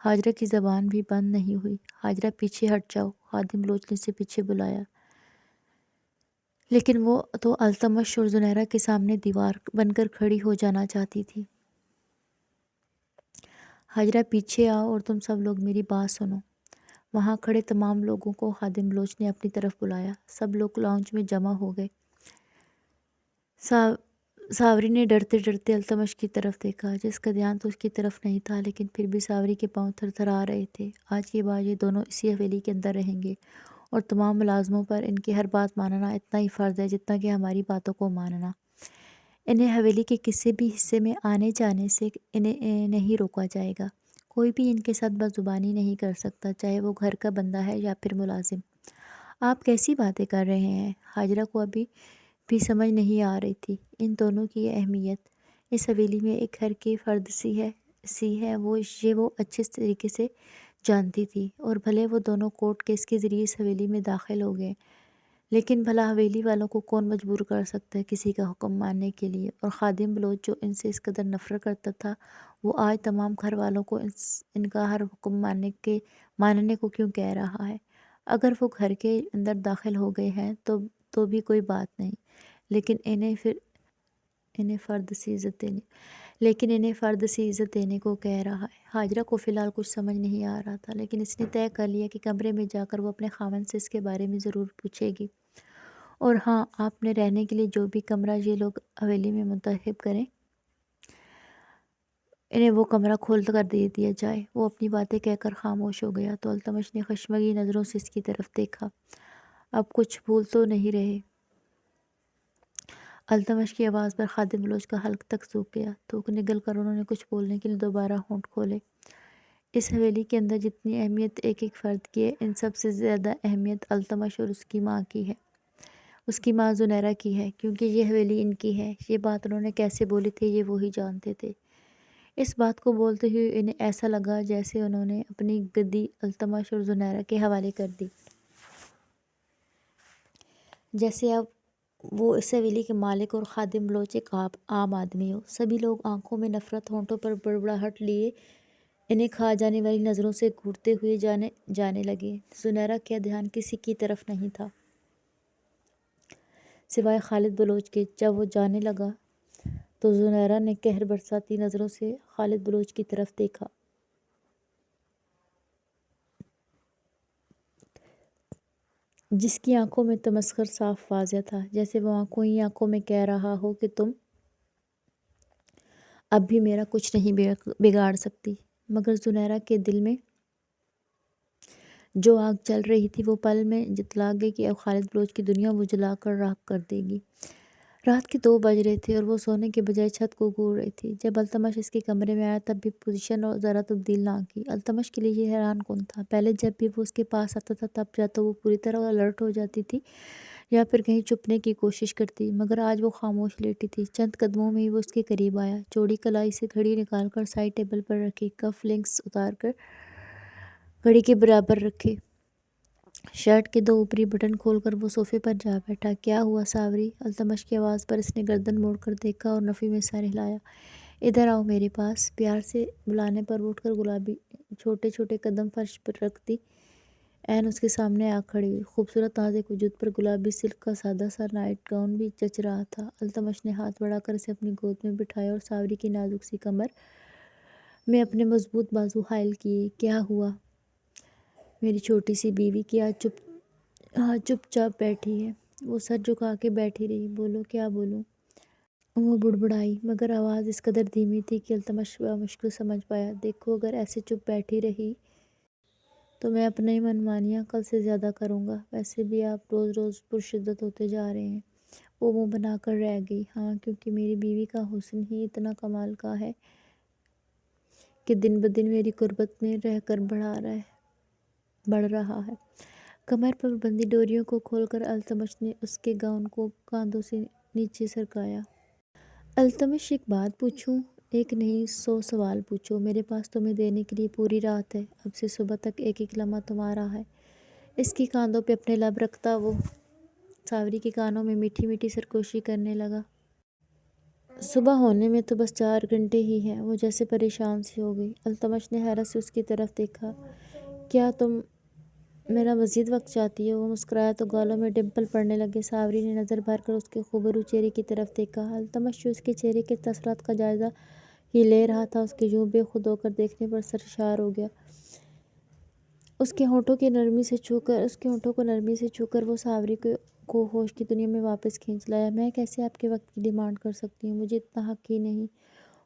حاجرہ کی زبان بھی بند نہیں ہوئی۔ حاجرہ، پیچھے ہٹ جاؤ، خادم بلوچ نے اسے پیچھے بلایا، لیکن وہ تو التمش اور زنیرہ کے سامنے دیوار بن کر کھڑی ہو جانا چاہتی تھی۔ حاجرہ، پیچھے آؤ اور تم سب لوگ میری بات سنو۔ وہاں کھڑے تمام لوگوں کو خادم بلوچ نے اپنی طرف بلایا۔ سب لوگ لاؤنج میں جمع ہو گئے۔ ساوری نے ڈرتے ڈرتے التمش کی طرف دیکھا، جس کا دھیان تو اس کی طرف نہیں تھا، لیکن پھر بھی ساوری کے پاؤں تھر تھرا رہے تھے۔ آج کے بعد یہ دونوں اسی حویلی کے اندر رہیں گے اور تمام ملازموں پر ان کی ہر بات ماننا اتنا ہی فرض ہے جتنا کہ ہماری باتوں کو ماننا۔ انہیں حویلی کے کسی بھی حصے میں آنے جانے سے انہیں نہیں روکا جائے گا۔ کوئی بھی ان کے ساتھ بدزبانی نہیں کر سکتا، چاہے وہ گھر کا بندہ ہے یا پھر ملازم۔ آپ کیسی باتیں کر رہے ہیں؟ ہاجرہ کو ابھی بھی سمجھ نہیں آ رہی تھی ان دونوں کی یہ اہمیت۔ اس حویلی میں ایک گھر کے فرد سی ہے وہ اچھے طریقے سے جانتی تھی، اور بھلے وہ دونوں کورٹ کیس کے ذریعے اس حویلی میں داخل ہو گئے، لیکن بھلا حویلی والوں کو کون مجبور کر سکتا ہے کسی کا حکم ماننے کے لیے؟ اور خادم بلوچ جو ان سے اس قدر نفرت کرتا تھا، وہ آج تمام گھر والوں کو ان کا ہر حکم ماننے کو کیوں کہہ رہا ہے؟ اگر وہ گھر کے اندر داخل ہو گئے ہیں تو بھی کوئی بات نہیں، لیکن انہیں فرد سی عزت دینے کو کہہ رہا ہے۔ ہاجرہ کو فی الحال کچھ سمجھ نہیں آ رہا تھا، لیکن اس نے طے کر لیا کہ کمرے میں جا کر وہ اپنے خاوند سے اس کے بارے میں ضرور پوچھے گی۔ اور ہاں، آپ نے رہنے کے لیے جو بھی کمرہ یہ لوگ حویلی میں منتخب کریں، انہیں وہ کمرہ کھول کر دے دیا جائے۔ وہ اپنی باتیں کہہ کر خاموش ہو گیا تو التمش نے خشمگین نظروں سے اس کی طرف دیکھا۔ اب کچھ بھول تو نہیں رہے؟ التمش کی آواز پر خادم بلوچ کا حلق تک سوکھ گیا۔ تھوک نگل کر انہوں نے کچھ بولنے کے لیے دوبارہ ہونٹ کھولے۔ اس حویلی کے اندر جتنی اہمیت ایک ایک فرد کی ہے، ان سب سے زیادہ اہمیت التمش اور اس کی ماں کی ہے، اس کی ماں زنیرہ کی ہے، کیونکہ یہ حویلی ان کی ہے۔ یہ بات انہوں نے کیسے بولی تھی یہ وہی جانتے تھے۔ اس بات کو بولتے ہوئے انہیں ایسا لگا جیسے انہوں نے اپنی گدی التمش اور زنیرہ کے حوالے کر دی، جیسے اب وہ اس حویلی کے مالک اور خادم بلوچ ایک عام آدمی ہو۔ سبھی لوگ آنکھوں میں نفرت، ہونٹوں پر بڑبڑاہٹ لیے انہیں کھا جانے والی نظروں سے گھورتے ہوئے جانے لگے۔ زنیرہ کا دھیان کسی کی طرف نہیں تھا سوائے خالد بلوچ کے۔ جب وہ جانے لگا تو زنیرہ نے قہر برساتی نظروں سے خالد بلوچ کی طرف دیکھا، جس کی آنکھوں میں تمسخر صاف واضح تھا، جیسے وہ آنکھوں ہی آنکھوں میں کہہ رہا ہو کہ تم اب بھی میرا کچھ نہیں بگاڑ سکتی۔ مگر زنیرہ کے دل میں جو آگ جل رہی تھی وہ پل میں جتلا گئی کہ اب خالد بلوچ کی دنیا وہ جلا کر راکھ کر دے گی۔ رات کے 2 بج رہے تھے اور وہ سونے کے بجائے چھت کو گھور رہی تھی۔ جب التمش اس کے کمرے میں آیا تب بھی پوزیشن ذرا تبدیل نہ کی۔ التمش کے لیے یہ حیران کن تھا۔ پہلے جب بھی وہ اس کے پاس آتا تھا تب یا تو وہ پوری طرح الرٹ ہو جاتی تھی یا پھر کہیں چھپنے کی کوشش کرتی، مگر آج وہ خاموش لیٹی تھی۔ چند قدموں میں ہی وہ اس کے قریب آیا، چوڑی کلائی سے گھڑی نکال کر سائڈ ٹیبل پر رکھی، کف لنکس اتار کر گھڑی کے برابر رکھے، شرٹ کے 2 اوپری بٹن کھول کر وہ صوفے پر جا بیٹھا۔ کیا ہوا ساوری؟ التمش کی آواز پر اس نے گردن موڑ کر دیکھا اور نفی میں سر ہلایا۔ ادھر آؤ میرے پاس۔ پیار سے بلانے پر وہ اٹھ کر گلابی چھوٹے چھوٹے قدم فرش پر رکھتی عین اس کے سامنے آ کھڑی ہوئی۔ خوبصورت نازک وجود پر گلابی سلک کا سادہ سا نائٹ گاؤن بھی جچ رہا تھا۔ التمش نے ہاتھ بڑھا کر اسے اپنی گود میں بٹھایا اور ساوری کی نازک سی کمر میں اپنے مضبوط بازو حائل کیے۔ کیا ہوا میری چھوٹی سی بیوی؟ کہ آج چپ چاپ بیٹھی ہے؟ وہ سر جھکا کے بیٹھی رہی۔ بولو، کیا بولوں؟ وہ بڑبڑائی، مگر آواز اس قدر دھیمی تھی کہ التمش بمشکل سمجھ پایا۔ دیکھو، اگر ایسے چپ بیٹھی رہی تو میں اپنی منمانیاں کل سے زیادہ کروں گا۔ ویسے بھی آپ روز روز پرشدت ہوتے جا رہے ہیں۔ وہ منہ بنا کر رہ گئی۔ ہاں، کیونکہ میری بیوی کا حسن ہی اتنا کمال کا ہے کہ دن بدن میری قربت میں رہ کر بڑھ رہا ہے۔ کمر پر بندھی ڈوریوں کو کھول کر التمش نے اس کے گاؤن کو کاندھوں سے نیچے سرکایا۔ التمش، ایک بات پوچھوں؟ ایک نہیں 100 سوال پوچھو، میرے پاس تمہیں دینے کے لیے پوری رات ہے۔ اب سے صبح تک ایک ایک لمحہ تمہارا ہے۔ اس کی کاندھوں پہ اپنے لب رکھتا وہ ساوری کے کانوں میں میٹھی میٹھی سرگوشی کرنے لگا۔ صبح ہونے میں تو بس 4 گھنٹے ہی ہیں۔ وہ جیسے پریشان سی ہو گئی۔ التمش نے حیرت سے اس کی طرف دیکھا۔ کیا تم میرا مزید وقت چاہتی ہو؟ وہ مسکرایا تو گالوں میں ڈمپل پڑنے لگے۔ ساوری نے نظر بھر کر اس کے خوبرو چہرے کی طرف دیکھا۔ التمش جو اس کے چہرے کے تاثرات کا جائزہ ہی لے رہا تھا، اس کے یوں بے خود ہو کر دیکھنے پر سرشار ہو گیا۔ اس کے ہونٹوں کو نرمی سے چھو کر وہ ساوری کو ہوش کی دنیا میں واپس کھینچ لایا۔ میں کیسے آپ کے وقت کی ڈیمانڈ کر سکتی ہوں؟ مجھے اتنا حق ہی نہیں۔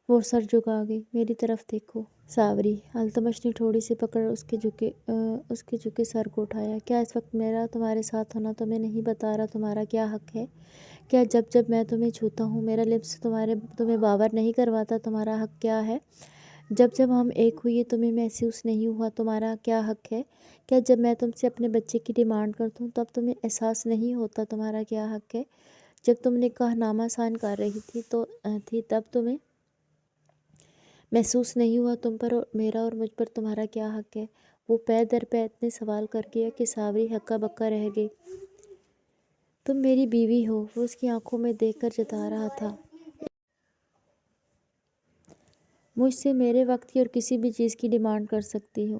وہ سر جھکا گئی۔ میری طرف دیکھو ساوری۔ التمش نے تھوڑی سی پکڑ اس کے جھکے سر کو اٹھایا۔ کیا اس وقت میرا تمہارے ساتھ ہونا تمہیں نہیں بتا رہا تمہارا کیا حق ہے؟ کیا جب میں تمہیں چھوتا ہوں میرا لپس تمہیں باور نہیں کرواتا تمہارا حق کیا ہے؟ جب ہم ایک ہوئے تمہیں محسوس نہیں ہوا تمہارا کیا حق ہے؟ کیا جب میں تم سے اپنے بچے کی ڈیمانڈ کرتا ہوں تب تمہیں احساس نہیں ہوتا تمہارا کیا حق ہے؟ جب تم نکاح نامہ سائن کر رہی تھی تب تمہیں محسوس نہیں ہوا تم پر میرا اور مجھ پر تمہارا کیا حق ہے؟ وہ پے در پے اتنے سوال کر گیا کہ ساوری ہکا بکا رہ گئی۔ تم میری بیوی ہو، وہ اس کی آنکھوں میں دیکھ کر جتا رہا تھا۔ مجھ سے میرے وقت کی اور کسی بھی چیز کی ڈیمانڈ کر سکتی ہو،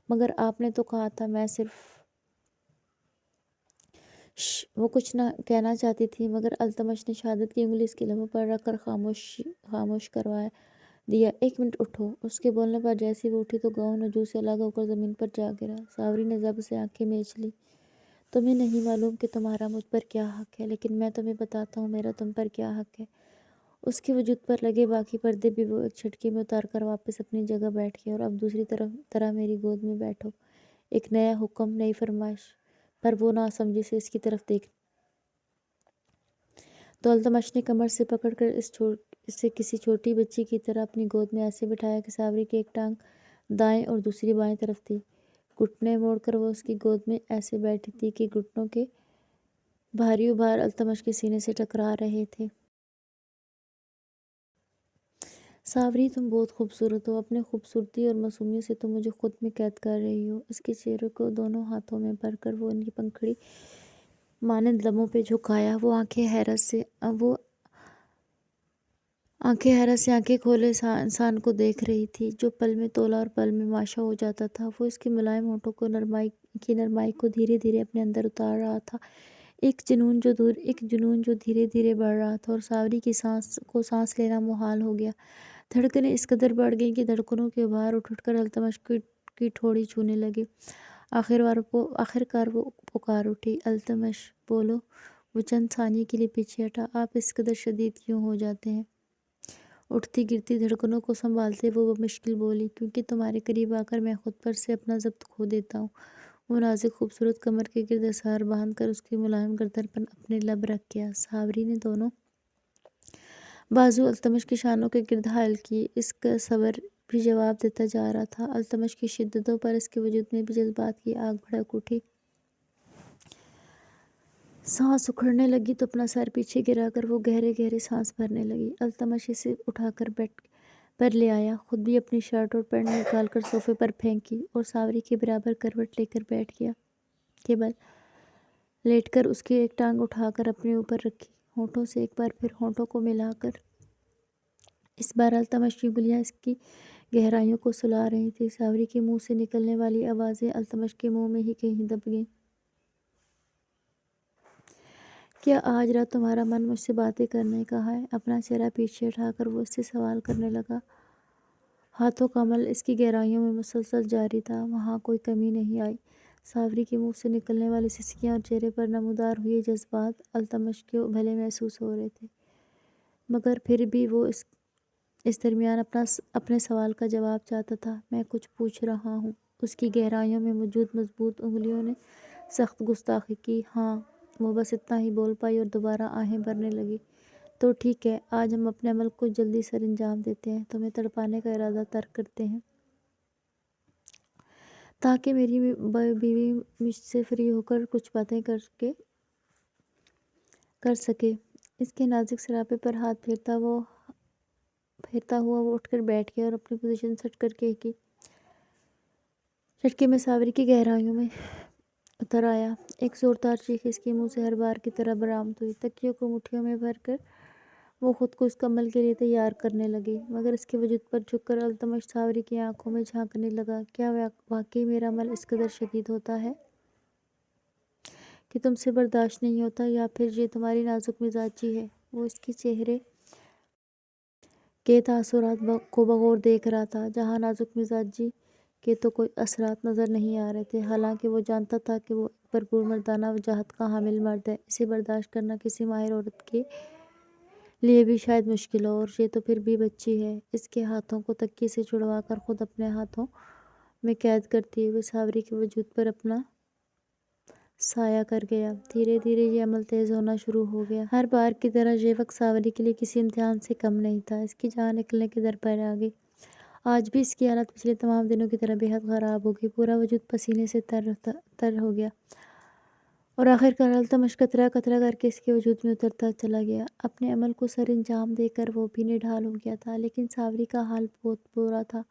مگر آپ نے تو کہا تھا میں صرف وہ کچھ نہ کہنا چاہتی تھی مگر التمش نے شہادت کی انگلی اس کے لبوں پر رکھ کر خاموش کروا دیا۔ ایک منٹ اٹھو۔ اس کے بولنے پر جیسے وہ اٹھی تو گاؤن وجود سے الگ ہو کر زمین پر جا گرا۔ ساوری نے ضبط سے آنکھیں میچ لیں۔ تمہیں نہیں معلوم کہ تمہارا مجھ پر کیا حق ہے، لیکن میں تمہیں بتاتا ہوں میرا تم پر کیا حق ہے۔ اس کے وجود پر لگے باقی پردے بھی وہ ایک جھٹکے میں اتار کر واپس اپنی جگہ بیٹھ گیا۔ اور اب دوسری طرح میری گود میں بیٹھو۔ ایک نیا حکم، نئی فرمائش، پر وہ ناسمجھی سے اس کی طرف دیکھ تو التمش نے کمر سے پکڑ کر اسے کسی چھوٹی بچی کی طرح اپنی گود میں ایسے بٹھایا کہ ساوری کی ایک ٹانگ دائیں اور دوسری بائیں طرف تھی۔ گھٹنے موڑ کر وہ اس کی گود میں ایسے بیٹھی تھی کہ گھٹنوں کے بھاریوں بھار التمش کے سینے سے ٹکرا رہے تھے۔ ساوری تم بہت خوبصورت ہو، اپنے خوبصورتی اور معصومیت سے تم مجھے خود میں قید کر رہی ہو۔ اس کے چہرے کو دونوں ہاتھوں میں بھر کر وہ ان کی پنکھڑی مانند لبوں پہ جھکایا۔ وہ آنکھیں حیرت سے آنکھیں کھولے انسان کو دیکھ رہی تھی جو پل میں تولا اور پل میں ماشا ہو جاتا تھا۔ وہ اس کے ملائم ہونٹوں کی نرمائی کو دھیرے دھیرے اپنے اندر اتار رہا تھا، ایک جنون جو دھیرے دھیرے بڑھ رہا تھا، اور ساوری کی سانس لینا محال ہو گیا۔ دھڑکنیں اس قدر بڑھ گئیں کہ دھڑکنوں کے بھار اٹھ کر التمش کی ٹھوڑی چھونے لگے۔ آخر کار وہ پکار اٹھی، التمش بولو۔ وہ چند ثانیے کے لیے پیچھے ہٹا۔ آپ اس قدر شدید کیوں ہو جاتے ہیں؟ اٹھتی گرتی دھڑکنوں کو سنبھالتے وہ بمشکل بولی، کیونکہ تمہارے قریب آ کر میں خود پر سے اپنا ضبط کھو دیتا ہوں۔ وہ نازک خوبصورت کمر کے گرد اسحار باندھ کر اس کی ملائم گردن پر اپنے لب رکھ گیا۔ ساوری نے دونوں بازو التمش کی شانوں کے گرد حائل کیے۔ اس کا صبر بھی جواب دیتا جا رہا تھا۔ التمش کی شدتوں پر اس کے وجود میں بھی جذبات کی آگ بھڑک اٹھی۔ سانس اکھڑنے لگی تو اپنا سر پیچھے گرا کر وہ گہرے گہرے سانس بھرنے لگی۔ التمش اسے اٹھا کر بیڈ پر لے آیا، خود بھی اپنی شرٹ اور پینٹ نکال کر صوفے پر پھینکی اور ساوری کے برابر کروٹ لے کر بیٹھ گیا کے بل لیٹ کر اس کی ایک ٹانگ اٹھا کر اپنے اوپر رکھی، ہونٹوں سے ایک بار پھر ہونٹوں کو ملا کر۔ اس بار التمش کی انگلیاں اس کی گہرائیوں کو سلا رہی تھیں۔ ساوری کے منہ سے نکلنے والی آوازیں التمش کے منہ میں ہی کہیں دب گئیں۔ کیا آج رات تمہارا من مجھ سے باتیں کرنے کا ہے؟ اپنا چہرہ پیچھے اٹھا کر وہ اس سے سوال کرنے لگا۔ ہاتھوں کا عمل اس کی گہرائیوں میں مسلسل جاری تھا، وہاں کوئی کمی نہیں آئی۔ ساوری کے منہ سے نکلنے والی سسکیاں اور چہرے پر نمودار ہوئے جذبات التمش کو بھلے محسوس ہو رہے تھے، مگر پھر بھی وہ اس درمیان اپنے سوال کا جواب چاہتا تھا۔ میں کچھ پوچھ رہا ہوں۔ اس کی گہرائیوں میں موجود مضبوط انگلیوں نے سخت گستاخی کی۔ ہاں، وہ بس اتنا ہی بول پائی اور دوبارہ آہیں بھرنے لگی۔ تو ٹھیک ہے، آج ہم اپنے عمل کو جلدی سر انجام دیتے ہیں، تمہیں تڑپانے کا ارادہ ترک کرتے ہیں تاکہ میری بیوی مجھ سے فری ہو کر کچھ باتیں کر سکے۔ اس کے نازک سراپے پر ہاتھ پھیرتا ہوا وہ اٹھ کر بیٹھ گیا اور اپنی پوزیشن سٹ کر کے کی جھٹکے میں ساوری کی گہرائیوں میں اتر آیا۔ ایک زوردار چیخ اس کے منہ سے ہر بار کی طرح برآمد ہوئی۔ تکیوں کو مٹھیوں میں بھر کر وہ خود کو اس عمل کے لیے تیار کرنے لگی، مگر اس کے وجود پر جھک کر التمش ساوری کی آنکھوں میں جھانکنے لگا۔ کیا واقعی میرا عمل اس قدر شدید ہوتا ہے کہ تم سے برداشت نہیں ہوتا، یا پھر یہ تمہاری نازک مزاجی ہے؟ وہ اس کے چہرے کے تاثرات کو بغور دیکھ رہا تھا۔ جہاں نازک مزاجی کے تو کوئی اثرات نظر نہیں آ رہے تھے، حالانکہ وہ جانتا تھا کہ وہ ایک بھرپور مردانہ وجاہت کا حامل مرد ہے۔ اسے برداشت کرنا کسی ماہر عورت کے لیے بھی شاید مشکل ہو، اور یہ تو پھر بھی بچی ہے۔ اس کے ہاتھوں کو تکیے سے چھڑوا کر خود اپنے ہاتھوں میں قید کرتے ہوئے ساوری کے وجود پر اپنا سایہ کر گیا۔ دھیرے دھیرے یہ عمل تیز ہونا شروع ہو گیا۔ ہر بار کی طرح یہ وقت ساوری کے لیے کسی امتحان سے کم نہیں تھا۔ اس کی جان نکلنے کے در پر آ گئی۔ آج بھی اس کی حالت پچھلے تمام دنوں کی طرح بے حد خراب ہو گئی۔ پورا وجود پسینے سے تر ہو گیا اور آخرکار التمش قطرہ قطرہ کر کے اس کے وجود میں اترتا چلا گیا۔ اپنے عمل کو سر انجام دے کر وہ بھی نڈھال ہو گیا تھا، لیکن ساوری کا حال بہت برا تھا۔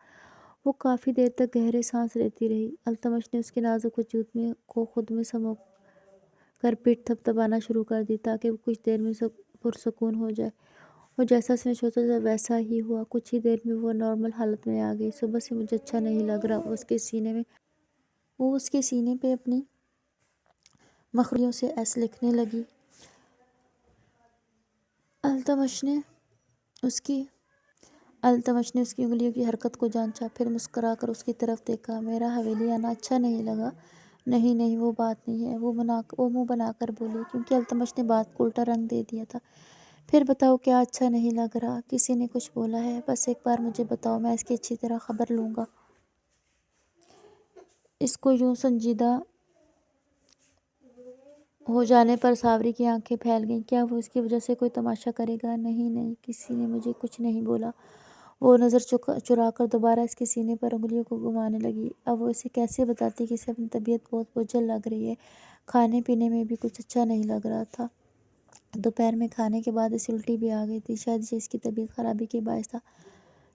وہ کافی دیر تک گہرے سانس لیتی رہی۔ التمش نے اس کے نازک وجود کو خود میں سمو کر پیٹھ تھپتھپانا شروع کر دی تاکہ وہ کچھ دیر میں پرسکون ہو جائے، اور جیسا اس نے سوچا تھا ویسا ہی ہوا۔ کچھ ہی دیر میں وہ نارمل حالت میں آ گئی۔ صبح سے مجھے اچھا نہیں لگ رہا، وہ اس کے سینے پہ اپنی مخڑیوں سے ایس لکھنے لگی۔ التمش نے اس کی انگلیوں کی حرکت کو جانچا، پھر مسکرا کر اس کی طرف دیکھا۔ میرا حویلی آنا اچھا نہیں لگا؟ نہیں، وہ بات نہیں ہے، وہ منہ بنا کر بولی، کیونکہ التمش نے بات کو الٹا رنگ دے دیا تھا۔ پھر بتاؤ کیا اچھا نہیں لگ رہا؟ کسی نے کچھ بولا ہے؟ بس ایک بار مجھے بتاؤ، میں اس کی اچھی طرح خبر لوں گا۔ اس کو یوں سنجیدہ ہو جانے پر ساوری کی آنکھیں پھیل گئیں۔ کیا وہ اس کی وجہ سے کوئی تماشا کرے گا؟ نہیں، کسی نے مجھے کچھ نہیں بولا۔ وہ نظر چرا کر دوبارہ اس کے سینے پر انگلیوں کو گھمانے لگی۔ اب وہ اسے کیسے بتاتی کہ اسے اپنی طبیعت بہت بوجھل لگ رہی ہے، کھانے پینے میں بھی کچھ اچھا نہیں لگ رہا تھا۔ دوپہر میں کھانے کے بعد اسے الٹی بھی آ گئی تھی۔ شاید یہ اس کی طبیعت خرابی کے باعث تھا،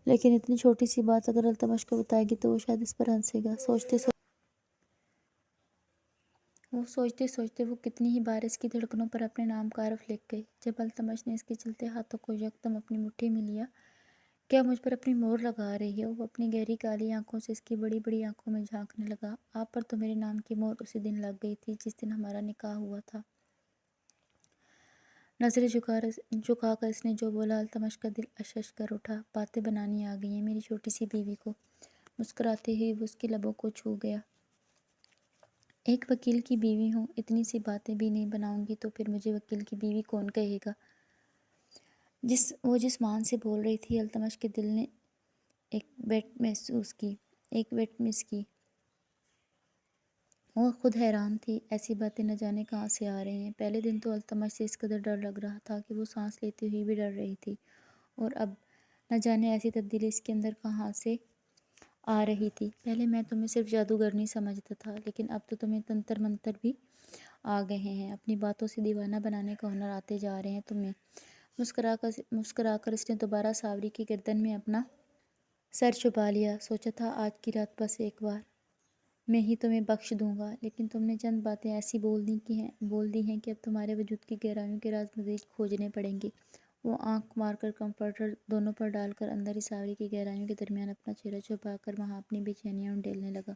لیکن اتنی چھوٹی سی بات اگر التمش کو بتائے گی تو وہ شاید اس پر ہنسے گا۔ سوچتے سوچتے وہ کتنی ہی بار اس کی دھڑکنوں پر اپنے نام کا حرف لکھ گئی۔ جب التمش نے اس کے چلتے ہاتھوں کو یکدم اپنی مٹھی میں لیا، کیا مجھ پر اپنی مہر لگا رہی ہو؟ وہ اپنی گہری کالی آنکھوں سے اس کی بڑی بڑی آنکھوں میں جھانکنے لگا۔ آپ پر تو میرے نام کی مہر اسی دن لگ گئی تھی جس دن ہمارا نکاح ہوا تھا۔ نظریں جھکا کر اس نے جو بولا، التمش کا دل اشش کر اٹھا۔ باتیں بنانی آ گئی ہیں میری چھوٹی سی بیوی کو۔ مسکراتے ہوئے وہ اس کے لبوں کو چھو گیا۔ ایک وکیل کی بیوی ہوں، اتنی سی باتیں بھی نہیں بناؤں گی تو پھر مجھے وکیل کی بیوی کون کہے گا؟ وہ جس مان سے بول رہی تھی، التمش کے دل نے ایک وٹ مس کی۔ وہ خود حیران تھی، ایسی باتیں نہ جانے کہاں سے آ رہی ہیں۔ پہلے دن تو التمش سے اس قدر ڈر لگ رہا تھا کہ وہ سانس لیتے ہوئے بھی ڈر رہی تھی، اور اب نہ جانے ایسی تبدیلی اس کے اندر کہاں سے آ رہی تھی۔ پہلے میں تمہیں صرف جادوگرنی سمجھتا تھا، لیکن اب تو تمہیں تنتر منتر بھی آ گئے ہیں۔ اپنی باتوں سے دیوانہ بنانے کا ہنر آتے جا رہے ہیں تمہیں۔ مسکرا کر اس نے دوبارہ ساوری کی گردن میں اپنا سر چھپا لیا۔ سوچا تھا آج کی رات بس ایک بار میں ہی تمہیں بخش دوں گا، لیکن تم نے چند باتیں ایسی بول دی ہیں کہ اب تمہارے وجود کی گہرائیوں کے راز مزید کھوجنے پڑیں گے۔ وہ آنکھ مار کر کمفرٹر دونوں پر ڈال کر اندر ہی ساوری کی گہرائیوں کے درمیان اپنا چہرہ چھپا کر وہاں اپنی بے چینیاں انڈیلنے لگا۔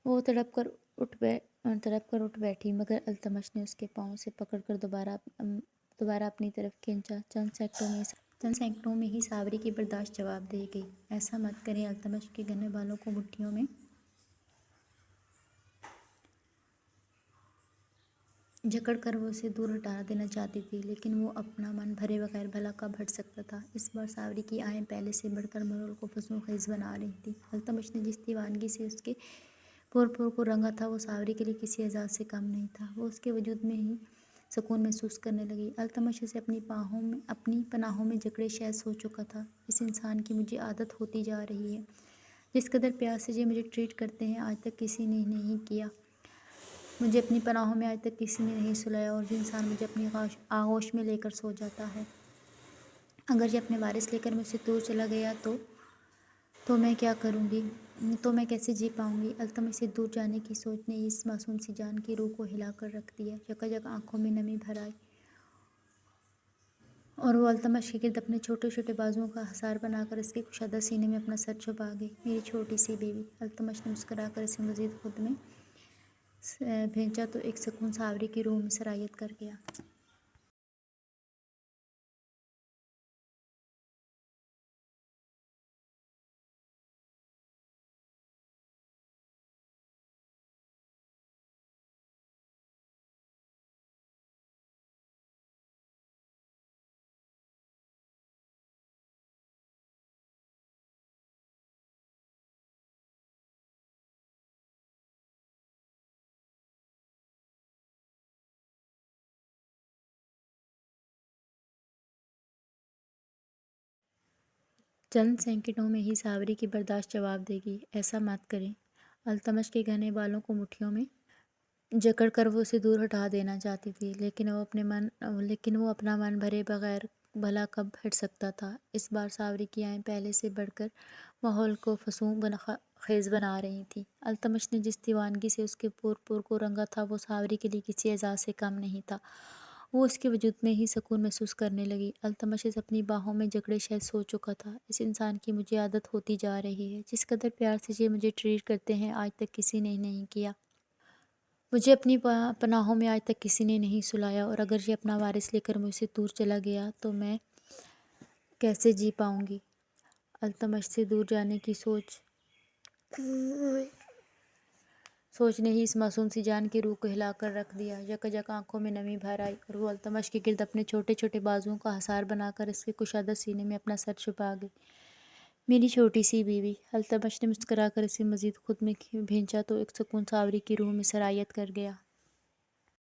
وہ تڑپ کر اٹھ بیٹھی، مگر التمش نے اس کے پاؤں سے پکڑ کر دوبارہ اپنی طرف کھینچا۔ چند سیکنڈوں میں ہی ساوری کی برداشت جواب دے گئی۔ ایسا مت کریں، التمش کے گھنے بالوں کو مٹھیوں میں جکڑ کر وہ اسے دور ہٹا دینا چاہتی تھی، لیکن وہ اپنا من بھرے بغیر بھلا کب ہٹ سکتا تھا۔ اس بار ساوری کی آہیں پہلے سے بڑھ کر ماحول کو فزوں خیز بنا رہی تھیں۔ التمش نے جس دیوانگی سے اس کے پور کو رنگا تھا، وہ ساوری کے لیے کسی اعزاز سے کم نہیں تھا۔ وہ اس کے وجود میں ہی سکون محسوس کرنے لگی۔ التمش اسے اپنی پناہوں میں جکڑے شاید سوچ چکا تھا، اس انسان کی مجھے عادت ہوتی جا رہی ہے۔ جس قدر پیار سے یہ مجھے ٹریٹ کرتے ہیں، آج تک کسی نے نہیں کیا۔ مجھے اپنی پناہوں میں آج تک کسی نے نہیں سلایا، اور یہ انسان مجھے اپنی آغوش میں لے کر سو جاتا ہے۔ اگر یہ اپنے وارث لے کر مجھ سے دور چلا گیا تو میں کیا کروں گی؟ تو میں کیسے جی پاؤں گی؟ التمش سے دور جانے کی سوچ نے اس معصوم سی جان کی روح کو ہلا کر رکھ دیا۔ یکایک آنکھوں میں نمی بھر آئی اور وہ التمش کے گرد اپنے چھوٹے چھوٹے بازوؤں کا حصار بنا کر اس کے کشادہ سینے میں اپنا سر چھپا گئی۔ میری چھوٹی سی بیوی، التمش نے مسکرا کر اسے مزید خود میں بھینچا تو ایک سکون ساوری کی روح میں سرایت کر گیا۔ چند سیکنڈوں میں ہی ساوری کی برداشت جواب دے گی۔ ایسا مت کریں۔ التمش کے گھنے بالوں کو مٹھیوں میں جکڑ کر وہ اسے دور ہٹا دینا چاہتی تھی، لیکن وہ اپنا من بھرے بغیر بھلا کب ہٹ سکتا تھا۔ اس بار ساوری کی آہیں پہلے سے بڑھ کر ماحول کو فسوں خیز بنا رہی تھیں۔ التمش نے جس دیوانگی سے اس کے پور کو رنگا تھا، وہ ساوری کے لیے کسی اعزاز سے کم نہیں تھا۔ وہ اس کے وجود میں ہی سکون محسوس کرنے لگی۔ التمش اسے اپنی باہوں میں جکڑے شاید سوچ چکا تھا، اس انسان کی مجھے عادت ہوتی جا رہی ہے، جس قدر پیار سے یہ مجھے ٹریٹ کرتے ہیں آج تک کسی نے نہیں کیا۔ مجھے اپنی پناہوں میں آج تک کسی نے نہیں سلایا، اور اگر یہ اپنا وارث لے کر مجھ سے دور چلا گیا تو میں کیسے جی پاؤں گی؟ التمش سے دور جانے کی سوچ نے ہی اس معصوم سی جان کی روح کو ہلا کر رکھ دیا۔ یکجک آنکھوں میں نمی بھر آئی اور وہ التمش کے گرد اپنے چھوٹے چھوٹے بازوؤں کا حصار بنا کر اس کے کشادہ سینے میں اپنا سر چھپا گئی۔ میری چھوٹی سی بیوی، التمش نے مسکرا کر اسے مزید خود میں بھینچا تو ایک سکون ساوری کی روح میں سرایت کر گیا۔